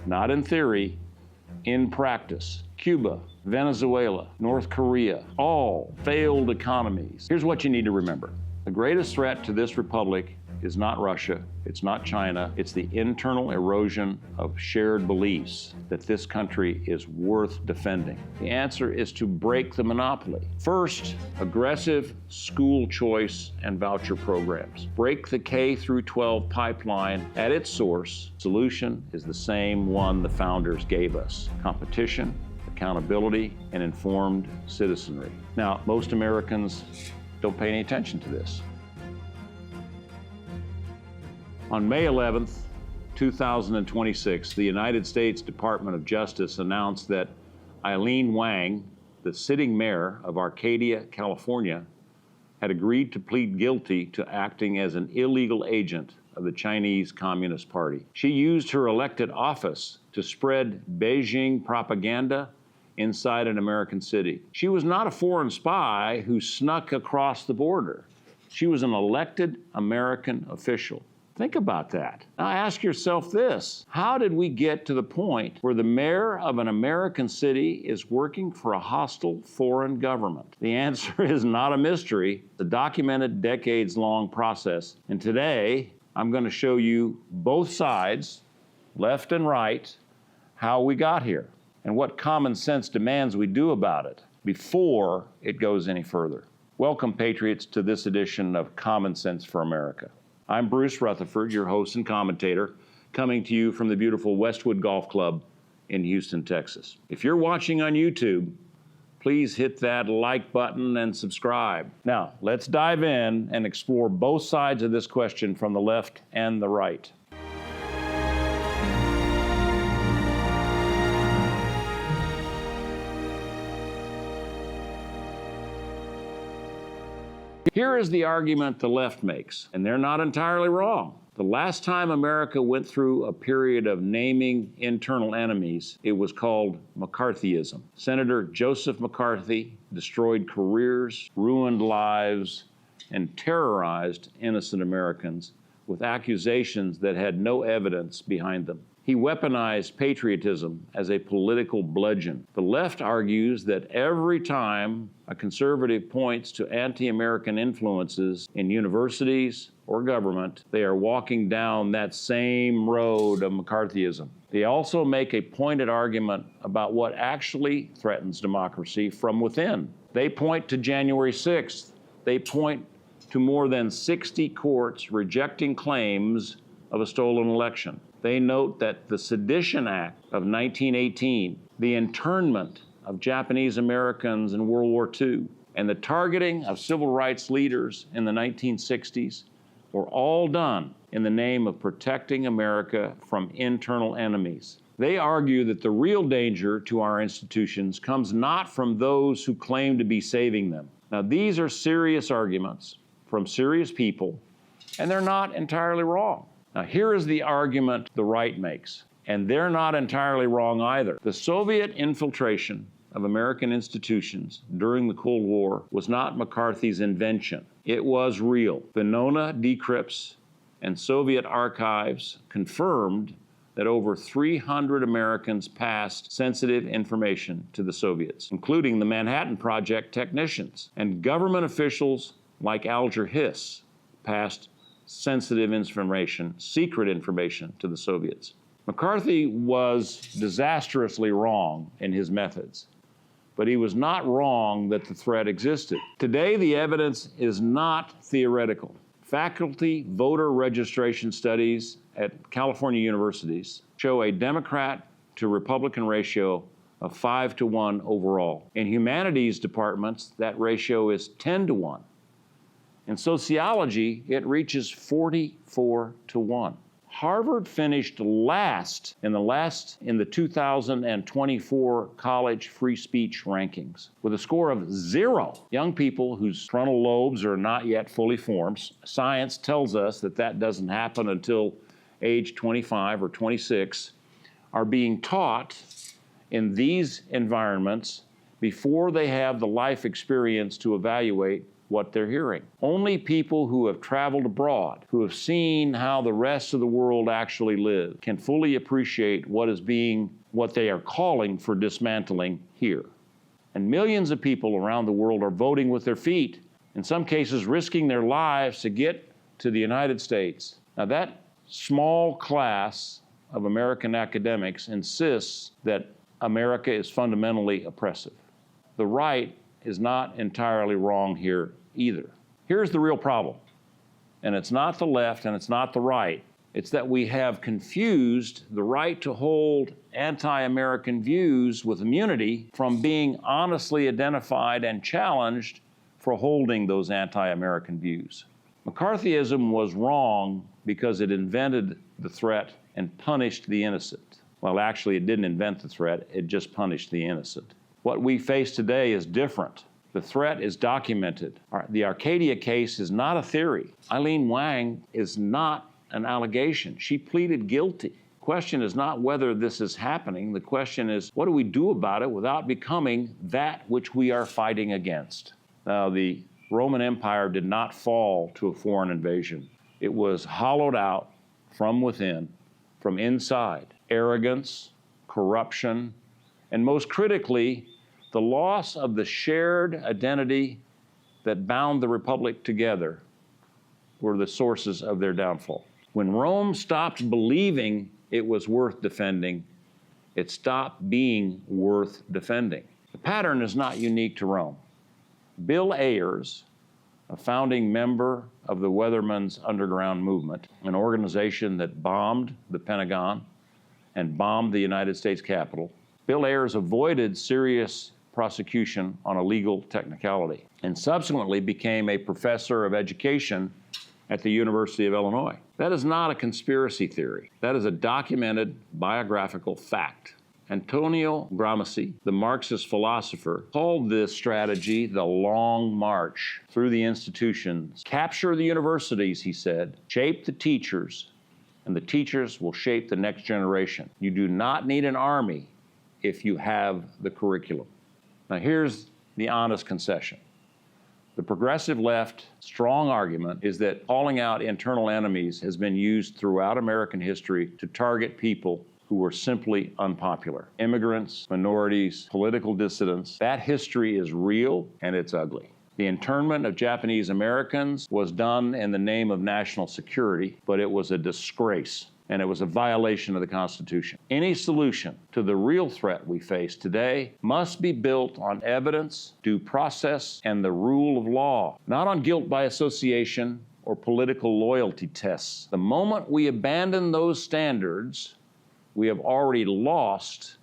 not in theory, in practice. Cuba, Venezuela, North Korea, all failed economies. Here's what you need to remember. The greatest threat to this republic is not Russia, it's not China, it's the internal erosion of shared beliefs that this country is worth defending. The answer is to break the monopoly. First, aggressive school choice and voucher programs. Break the K through 12 pipeline at its source. Solution is the same one the founders gave us: competition, accountability, and informed citizenry. Now, most Americans don't pay any attention to this. On May 11th, 2026, the United States Department of Justice announced that Eileen Wang, the sitting mayor of Arcadia, California, had agreed to plead guilty to acting as an illegal agent of the Chinese Communist Party. She used her elected office to spread Beijing propaganda inside an American city. She was not a foreign spy who snuck across the border. She was an elected American official. Think about that. Now ask yourself this: how did we get to the point where the mayor of an American city is working for a hostile foreign government? The answer is not a mystery. It's a documented, decades-long process. And today, I'm going to show you both sides, left and right, how we got here and what common sense demands we do about it before it goes any further. Welcome, Patriots, to this edition of Common Sense for America. I'm Bruce Rutherford, your host and commentator, coming to you from the beautiful Westwood Golf Club in Houston, Texas. If you're watching on YouTube, please hit that like button and subscribe. Now, let's dive in and explore both sides of this question from the left and the right. Here is the argument the left makes, and they're not entirely wrong. The last time America went through a period of naming internal enemies, it was called McCarthyism. Senator Joseph McCarthy destroyed careers, ruined lives, and terrorized innocent Americans with accusations that had no evidence behind them. He weaponized patriotism as a political bludgeon. The left argues that every time a conservative points to anti-American influences in universities or government, they are walking down that same road of McCarthyism. They also make a pointed argument about what actually threatens democracy from within. They point to January 6th. They point to more than 60 courts rejecting claims of a stolen election. They note that the Sedition Act of 1918, the internment of Japanese Americans in World War II, and the targeting of civil rights leaders in the 1960s were all done in the name of protecting America from internal enemies. They argue that the real danger to our institutions comes not from those who claim to be saving them. Now, these are serious arguments from serious people, and they're not entirely wrong. Now, here is the argument the right makes, and they're not entirely wrong either. The Soviet infiltration of American institutions during the Cold War was not McCarthy's invention. It was real. Venona decrypts and Soviet archives confirmed that over 300 Americans passed sensitive information to the Soviets, including the Manhattan Project technicians, and government officials like Alger Hiss passed sensitive information, secret information to the Soviets. McCarthy was disastrously wrong in his methods, but he was not wrong that the threat existed. Today, the evidence is not theoretical. Faculty voter registration studies at California universities show a Democrat to Republican ratio of 5-1 overall. In humanities departments, that ratio is 10-1. In sociology, it reaches 44-1. Harvard finished last in the 2024 college free speech rankings with a score of 0. Young people whose frontal lobes are not yet fully formed, science tells us that that doesn't happen until age 25 or 26, are being taught in these environments before they have the life experience to evaluate what they're hearing. Only people who have traveled abroad, who have seen how the rest of the world actually lives, can fully appreciate what they are calling for dismantling here. And millions of people around the world are voting with their feet, in some cases risking their lives to get to the United States. Now that small class of American academics insists that America is fundamentally oppressive. The right is not entirely wrong here either. Here's the real problem, and it's not the left and it's not the right. It's that we have confused the right to hold anti-American views with immunity from being honestly identified and challenged for holding those anti-American views. McCarthyism was wrong because it invented the threat and punished the innocent. Well, actually, it didn't invent the threat, it just punished the innocent. What we face today is different. The threat is documented. The Arcadia case is not a theory. Eileen Wang is not an allegation. She pleaded guilty. The question is not whether this is happening. The question is, what do we do about it without becoming that which we are fighting against? Now, the Roman Empire did not fall to a foreign invasion. It was hollowed out from within, from inside. Arrogance, corruption, and most critically, the loss of the shared identity that bound the republic together were the sources of their downfall. When Rome stopped believing it was worth defending, it stopped being worth defending. The pattern is not unique to Rome. Bill Ayers, a founding member of the Weathermen's Underground Movement, an organization that bombed the Pentagon and bombed the United States Capitol, Bill Ayers avoided serious prosecution on a legal technicality and subsequently became a professor of education at the University of Illinois. That is not a conspiracy theory. That is a documented biographical fact. Antonio Gramsci, the Marxist philosopher, called this strategy the long march through the institutions. Capture the universities, he said, shape the teachers, and the teachers will shape the next generation. You do not need an army if you have the curriculum. Now here's the honest concession. The progressive left's strong argument is that calling out internal enemies has been used throughout American history to target people who were simply unpopular. Immigrants, minorities, political dissidents. That history is real and it's ugly. The internment of Japanese Americans was done in the name of national security, but it was a disgrace and it was a violation of the Constitution. Any solution to the real threat we face today must be built on evidence, due process, and the rule of law, not on guilt by association or political loyalty tests. The moment we abandon those standards, we have already lost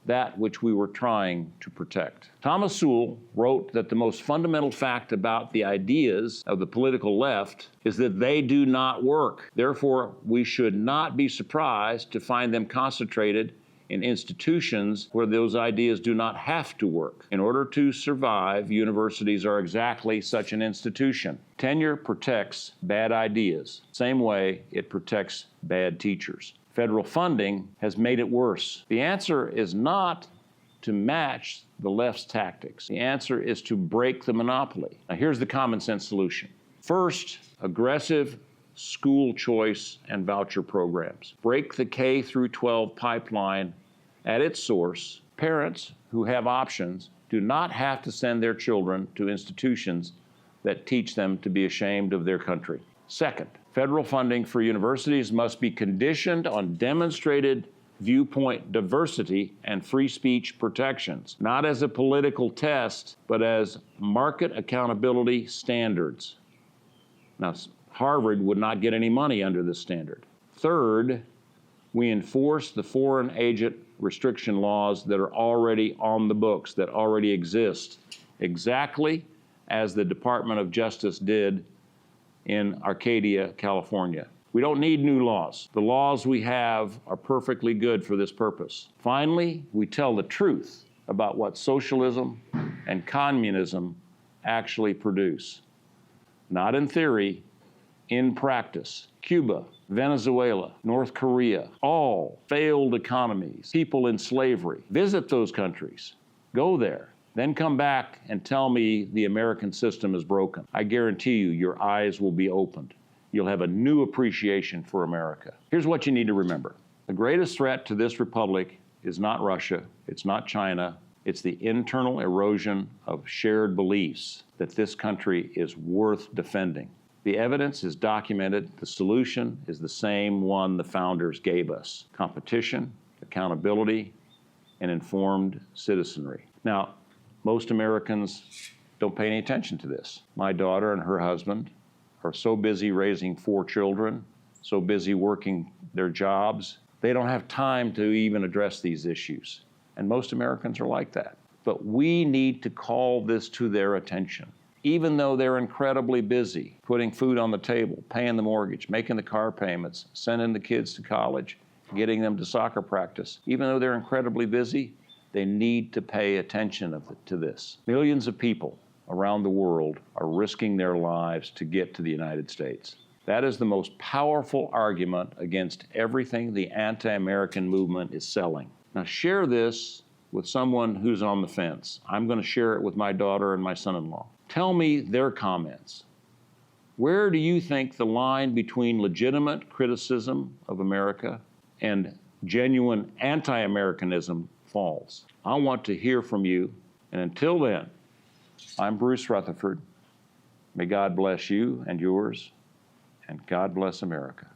that which we were trying to protect. Thomas Sowell wrote that the most fundamental fact about the ideas of the political left is that they do not work. Therefore, we should not be surprised to find them concentrated in institutions where those ideas do not have to work. In order to survive, universities are exactly such an institution. Tenure protects bad ideas, same way it protects bad teachers. Federal funding has made it worse. The answer is not to match the left's tactics. The answer is to break the monopoly. Now, here's the common sense solution. First, aggressive school choice and voucher programs. Break the K through 12 pipeline at its source. Parents who have options do not have to send their children to institutions that teach them to be ashamed of their country. Second, federal funding for universities must be conditioned on demonstrated viewpoint diversity and free speech protections, not as a political test, but as market accountability standards. Now, Harvard would not get any money under this standard. Third, we enforce the foreign agent restriction laws that are already on the books, that already exist, exactly as the Department of Justice did in Arcadia, California. We don't need new laws. The laws we have are perfectly good for this purpose. Finally, we tell the truth about what socialism and communism actually produce. Not in theory, in practice. Cuba, Venezuela, North Korea, all failed economies, people in slavery. Visit those countries. Go there. Then come back and tell me the American system is broken. I guarantee you, your eyes will be opened. You'll have a new appreciation for America. Here's what you need to remember. The greatest threat to this republic is not Russia, it's not China, it's the internal erosion of shared beliefs that this country is worth defending. The evidence is documented. The solution is the same one the founders gave us: competition, accountability, and informed citizenry. Now, most Americans don't pay any attention to this. My daughter and her husband are so busy raising 4 children, so busy working their jobs, they don't have time to even address these issues. And most Americans are like that. But we need to call this to their attention. Even though they're incredibly busy putting food on the table, paying the mortgage, making the car payments, sending the kids to college, getting them to soccer practice, even though they're incredibly busy, they need to pay attention to this. Millions of people around the world are risking their lives to get to the United States. That is the most powerful argument against everything the anti-American movement is selling. Now share this with someone who's on the fence. I'm going to share it with my daughter and my son-in-law. Tell me their comments. Where do you think the line between legitimate criticism of America and genuine anti-Americanism falls? I want to hear from you. And until then, I'm Bruce Rutherford. May God bless you and yours, and God bless America.